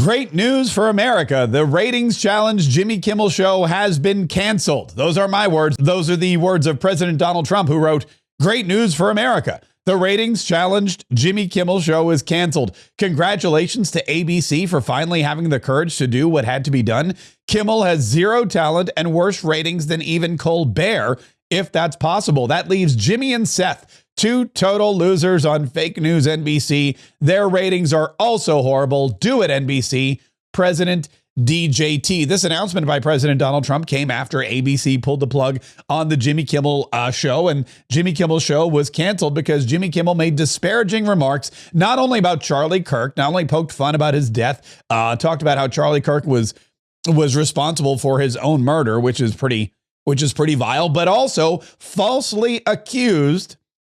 Great news for America. The ratings challenge Jimmy Kimmel show has been canceled. Those are my words. Those are the words of President Donald Trump, who wrote, "Great news for America. The ratings challenged Jimmy Kimmel show is canceled. Congratulations to ABC for finally having the courage to do what had to be done. Kimmel has zero talent and worse ratings than even Colbert, if that's possible. That leaves Jimmy and Seth, two total losers on fake news NBC. Their ratings are also horrible. Do it, NBC. President DJT." This announcement by President Donald Trump came after ABC pulled the plug on the Jimmy Kimmel show, and Jimmy Kimmel's show was canceled because Jimmy Kimmel made disparaging remarks not only about Charlie Kirk, not only poked fun about his death, talked about how Charlie Kirk was responsible for his own murder, which is pretty vile, but also falsely accused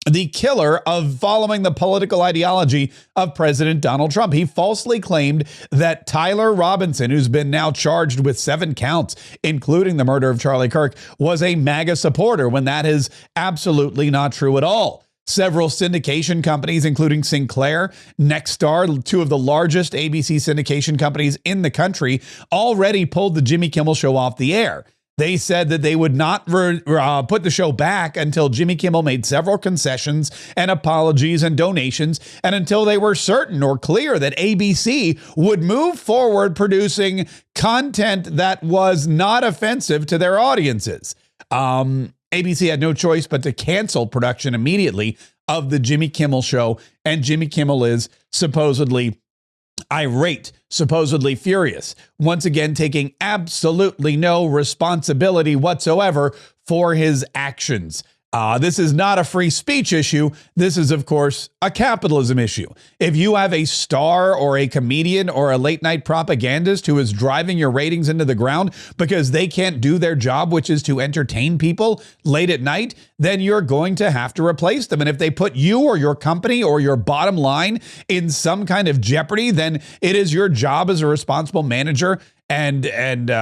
the killer of following the political ideology of President Donald Trump. He falsely claimed that Tyler Robinson, who's been now charged with 7 counts, including the murder of Charlie Kirk, was a MAGA supporter, when that is absolutely not true at all. Several syndication companies, including Sinclair, Nexstar, two of the largest ABC syndication companies in the country, already pulled the Jimmy Kimmel show off the air. They said that they would not put the show back until Jimmy Kimmel made several concessions and apologies and donations, and until they were certain or clear that ABC would move forward producing content that was not offensive to their audiences. ABC had no choice but to cancel production immediately of the Jimmy Kimmel show, and Jimmy Kimmel is supposedly irate, supposedly furious, once again taking absolutely no responsibility whatsoever for his actions. This is not a free speech issue. This is, of course, a capitalism issue. If you have a star or a comedian or a late night propagandist who is driving your ratings into the ground because they can't do their job, which is to entertain people late at night, then you're going to have to replace them. And if they put you or your company or your bottom line in some kind of jeopardy, then it is your job as a responsible manager and head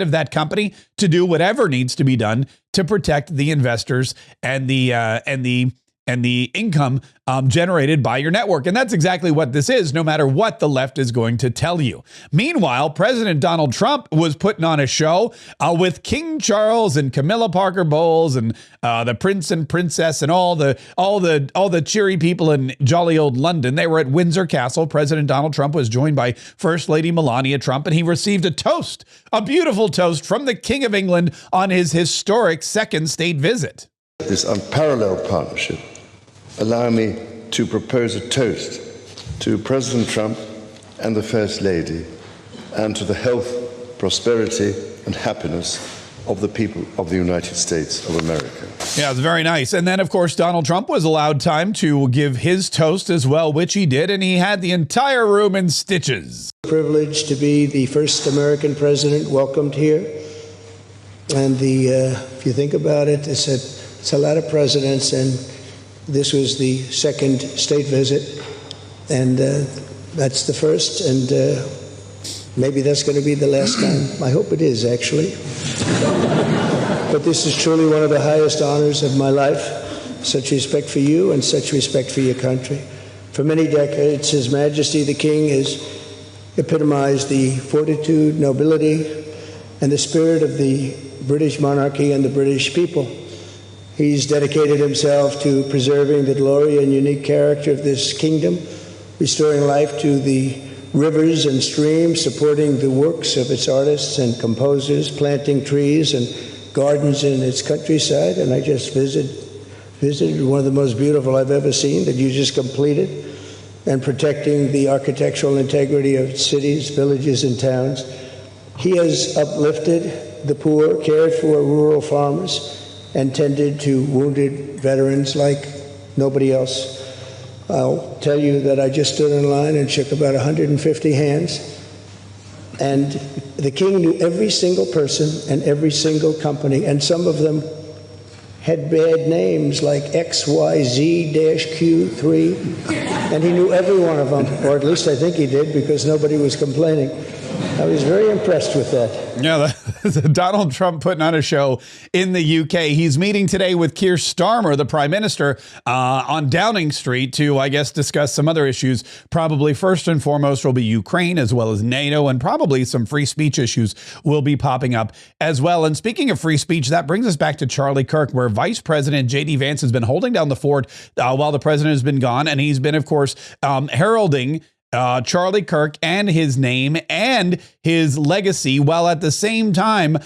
of that company to do whatever needs to be done to protect the investors and the income generated by your network. And that's exactly what this is, no matter what the left is going to tell you. Meanwhile, President Donald Trump was putting on a show with King Charles and Camilla Parker Bowles and the Prince and Princess and all the cheery people in jolly old London. They were at Windsor Castle. President Donald Trump was joined by First Lady Melania Trump, and he received a toast, a beautiful toast from the King of England on his historic second state visit. This unparalleled partnership, allow me to propose a toast to President Trump and the First Lady, and to the health, prosperity, and happiness of the people of the United States of America. Yeah, it's very nice. And then, of course, Donald Trump was allowed time to give his toast as well, which he did, and he had the entire room in stitches. Privileged to be the first American president welcomed here. And if you think about it, it's a lot of presidents, and this was the second state visit, and that's the first, and maybe that's going to be the last time. I hope it is, actually. But this is truly one of the highest honors of my life. Such respect for you and such respect for your country. For many decades, His Majesty the King has epitomized the fortitude, nobility, and the spirit of the British monarchy and the British people. He's dedicated himself to preserving the glory and unique character of this kingdom, restoring life to the rivers and streams, supporting the works of its artists and composers, planting trees and gardens in its countryside. And I just visited one of the most beautiful I've ever seen that you just completed, and protecting the architectural integrity of cities, villages, and towns. He has uplifted the poor, cared for rural farmers, and tended to wounded veterans like nobody else. I'll tell you that I just stood in line and shook about 150 hands, and the King knew every single person and every single company, and some of them had bad names like XYZ-Q3, and he knew every one of them, or at least I think he did, because nobody was complaining. I was very impressed with that. Yeah, Donald Trump putting on a show in the UK. He's meeting today with Keir Starmer, the prime minister, on Downing Street to, I guess, discuss some other issues. Probably first and foremost will be Ukraine, as well as NATO, and probably some free speech issues will be popping up as well. And speaking of free speech, that brings us back to Charlie Kirk, where Vice President J.D. Vance has been holding down the fort while the president has been gone. And he's been, of course, heralding Charlie Kirk and his name and his legacy, while at the same time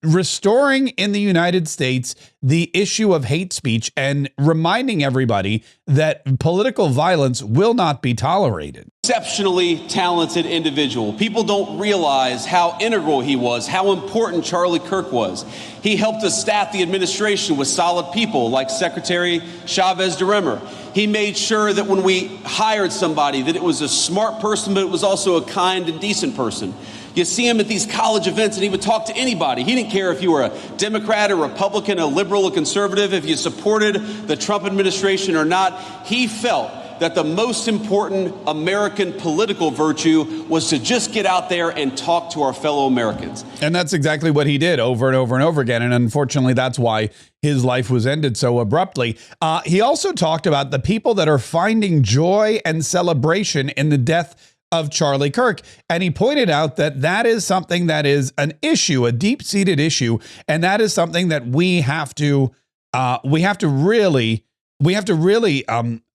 restoring in the United States the issue of hate speech and reminding everybody that political violence will not be tolerated. Exceptionally talented individual. People don't realize how integral he was, how important Charlie Kirk was. He helped us staff the administration with solid people like Secretary Chavez DeRemer. He made sure that when we hired somebody, that it was a smart person, but it was also a kind and decent person. You see him at these college events and he would talk to anybody. He didn't care if you were a Democrat, a Republican, a liberal, a conservative, if you supported the Trump administration or not. He felt that the most important American political virtue was to just get out there and talk to our fellow Americans. And that's exactly what he did over and over and over again. And unfortunately, that's why his life was ended so abruptly. He also talked about the people that are finding joy and celebration in the death of Charlie Kirk. And he pointed out that that is something that is an issue, a deep-seated issue. And that is something that we have to really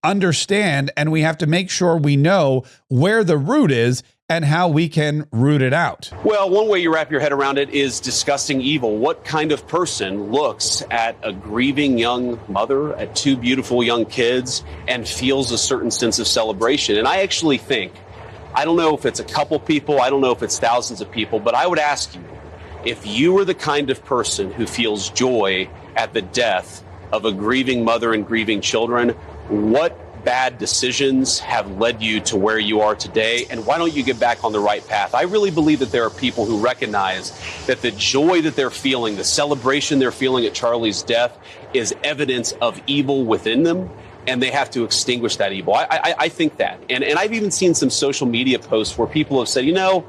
understand, and we have to make sure we know where the root is and how we can root it out. Well, one way you wrap your head around it is discussing evil. What kind of person looks at a grieving young mother, at two beautiful young kids, and feels a certain sense of celebration? And I actually think, I don't know if it's a couple people, I don't know if it's thousands of people, but I would ask you, if you were the kind of person who feels joy at the death of a grieving mother and grieving children, what bad decisions have led you to where you are today? And why don't you get back on the right path? I really believe that there are people who recognize that the joy that they're feeling, the celebration they're feeling at Charlie's death, is evidence of evil within them, and they have to extinguish that evil. I think that. And I've even seen some social media posts where people have said, you know,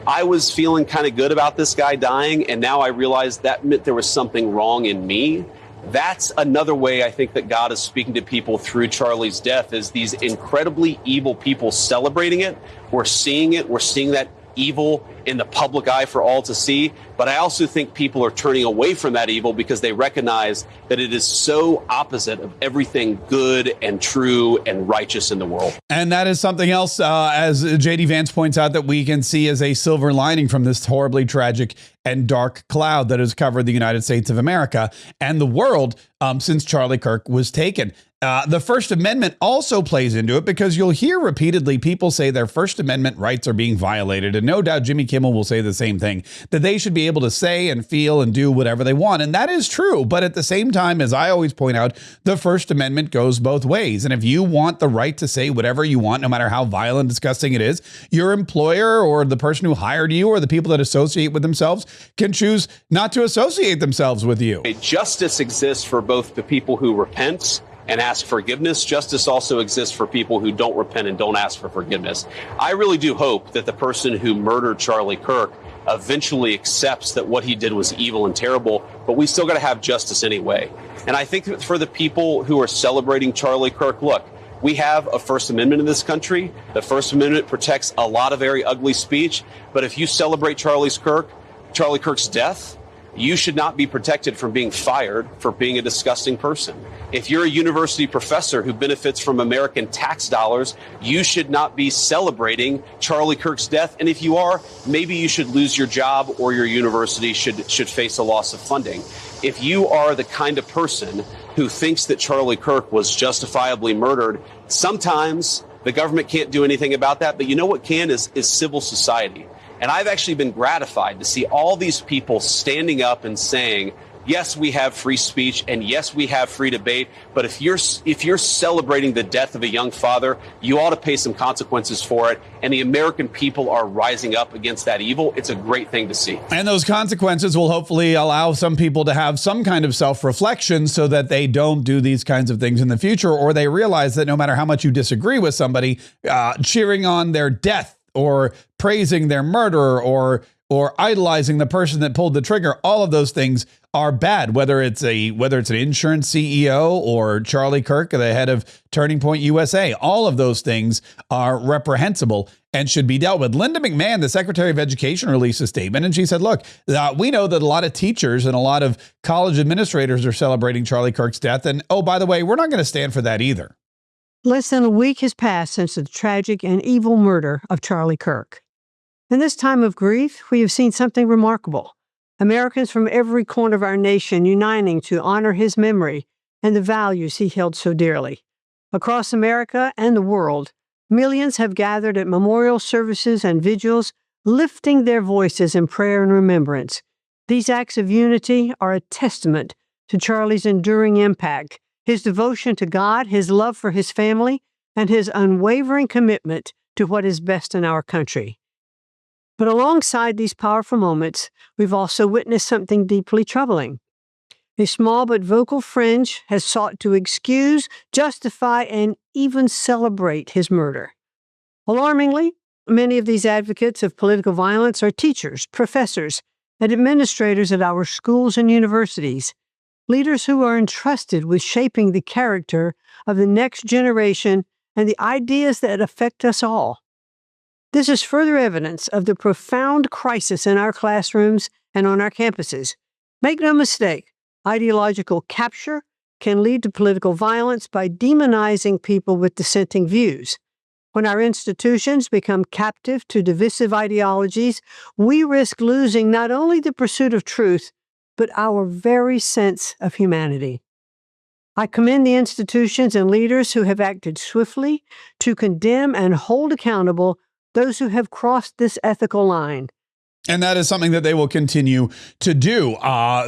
I was feeling kind of good about this guy dying, and now I realized that meant there was something wrong in me. That's another way I think that God is speaking to people through Charlie's death, is these incredibly evil people celebrating it. We're seeing it. We're seeing that evil in the public eye for all to see. But I also think people are turning away from that evil because they recognize that it is so opposite of everything good and true and righteous in the world. And that is something else, as J.D. Vance points out, that we can see as a silver lining from this horribly tragic and dark cloud that has covered the United States of America and the world since Charlie Kirk was taken. The First Amendment also plays into it, because you'll hear repeatedly people say their First Amendment rights are being violated. And no doubt Jimmy Kimmel will say the same thing, that they should be able to say and feel and do whatever they want. And that is true. But at the same time, as I always point out, the First Amendment goes both ways. And if you want the right to say whatever you want, no matter how violent and disgusting it is, your employer or the person who hired you or the people that associate with themselves can choose not to associate themselves with you. Justice exists for both the people who repent and ask forgiveness. Justice also exists for people who don't repent and don't ask for forgiveness. I really do hope that the person who murdered Charlie Kirk eventually accepts that what he did was evil and terrible, but we still got to have justice anyway. And I think that for the people who are celebrating Charlie Kirk, look, we have a First Amendment in this country. The First Amendment protects a lot of very ugly speech, but if you celebrate Charlie Kirk's death, you should not be protected from being fired for being a disgusting person. If you're a university professor who benefits from American tax dollars, you should not be celebrating Charlie Kirk's death. And if you are, maybe you should lose your job, or your university should face a loss of funding. If you are the kind of person who thinks that Charlie Kirk was justifiably murdered, sometimes the government can't do anything about that. But you know what can is civil society. And I've actually been gratified to see all these people standing up and saying, yes, we have free speech, and yes, we have free debate. But if you're celebrating the death of a young father, you ought to pay some consequences for it. And the American people are rising up against that evil. It's a great thing to see. And those consequences will hopefully allow some people to have some kind of self-reflection so that they don't do these kinds of things in the future, or they realize that no matter how much you disagree with somebody, cheering on their death or praising their murder or idolizing the person that pulled the trigger, all of those things are bad, whether it's an insurance CEO or Charlie Kirk, the head of Turning Point USA. All of those things are reprehensible and should be dealt with. Linda McMahon, the Secretary of Education, released a statement, and she said, look, we know that a lot of teachers and a lot of college administrators are celebrating Charlie Kirk's death. And oh, by the way, we're not going to stand for that either. Less than a week has passed since the tragic and evil murder of Charlie Kirk. In this time of grief, we have seen something remarkable. Americans from every corner of our nation uniting to honor his memory and the values he held so dearly. Across America and the world, millions have gathered at memorial services and vigils, lifting their voices in prayer and remembrance. These acts of unity are a testament to Charlie's enduring impact, his devotion to God, his love for his family, and his unwavering commitment to what is best in our country. But alongside these powerful moments, we've also witnessed something deeply troubling. A small but vocal fringe has sought to excuse, justify, and even celebrate his murder. Alarmingly, many of these advocates of political violence are teachers, professors, and administrators at our schools and universities, leaders who are entrusted with shaping the character of the next generation and the ideas that affect us all. This is further evidence of the profound crisis in our classrooms and on our campuses. Make no mistake, ideological capture can lead to political violence by demonizing people with dissenting views. When our institutions become captive to divisive ideologies, we risk losing not only the pursuit of truth, but our very sense of humanity. I commend the institutions and leaders who have acted swiftly to condemn and hold accountable those who have crossed this ethical line. And that is something that they will continue to do.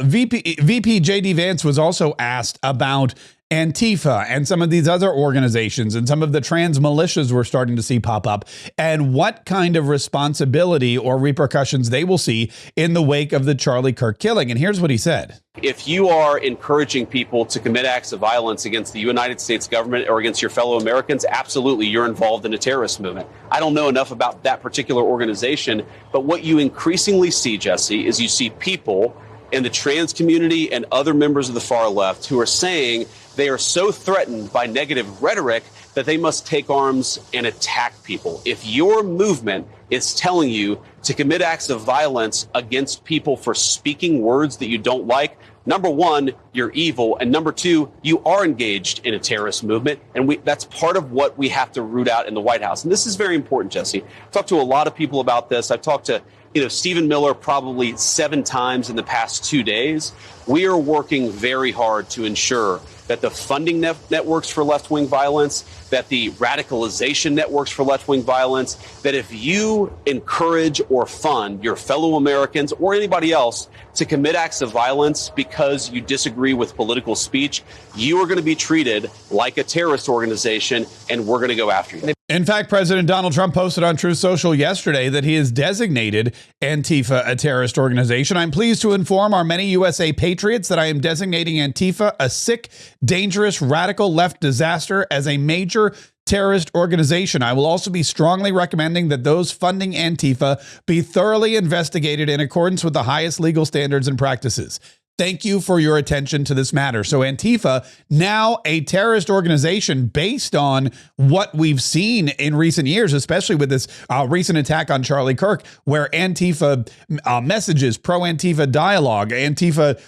VP J.D. Vance was also asked about Antifa and some of these other organizations and some of the trans militias we're starting to see pop up, and what kind of responsibility or repercussions they will see in the wake of the Charlie Kirk killing. And here's what he said. If you are encouraging people to commit acts of violence against the United States government or against your fellow Americans, absolutely, you're involved in a terrorist movement. I don't know enough about that particular organization, but what you increasingly see, Jesse, is you see people in the trans community and other members of the far left who are saying they are so threatened by negative rhetoric that they must take arms and attack people. If your movement is telling you to commit acts of violence against people for speaking words that you don't like, number one, you're evil. And number two, you are engaged in a terrorist movement. And that's part of what we have to root out in the White House. And this is very important, Jesse. I've talked to a lot of people about this. I've talked to Stephen Miller probably 7 times in the past 2 days. We are working very hard to ensure that the funding networks for left-wing violence, that the radicalization networks for left-wing violence, that if you encourage or fund your fellow Americans or anybody else to commit acts of violence because you disagree with political speech, you are going to be treated like a terrorist organization, and we're going to go after you. In fact, President Donald Trump posted on Truth Social yesterday that he has designated Antifa a terrorist organization. I'm pleased to inform our many USA patriots that I am designating Antifa a sick, dangerous, radical left disaster as a major terrorist organization. I will also be strongly recommending that those funding Antifa be thoroughly investigated in accordance with the highest legal standards and practices. Thank you for your attention to this matter. So Antifa, now a terrorist organization based on what we've seen in recent years, especially with this recent attack on Charlie Kirk, where Antifa messages, pro-Antifa dialogue, Antifa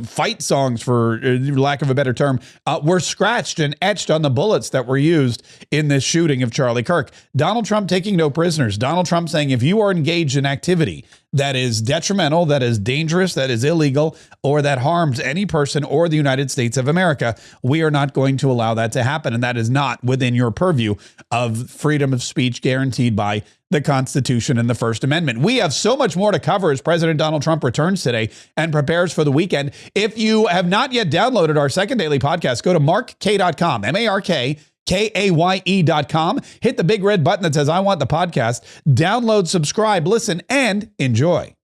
fight songs, for lack of a better term, were scratched and etched on the bullets that were used in this shooting of Charlie Kirk. Donald Trump taking no prisoners. Donald Trump saying if you are engaged in activity that is detrimental, that is dangerous, that is illegal, or that harms any person or the United States of America, we are not going to allow that to happen. And that is not within your purview of freedom of speech guaranteed by the Constitution and the First Amendment. We have so much more to cover as President Donald Trump returns today and prepares for the weekend. If you have not yet downloaded our second daily podcast, go to markkaye.com, MARKKAYE.com. Hit the big red button that says, I want the podcast. Download, subscribe, listen, and enjoy.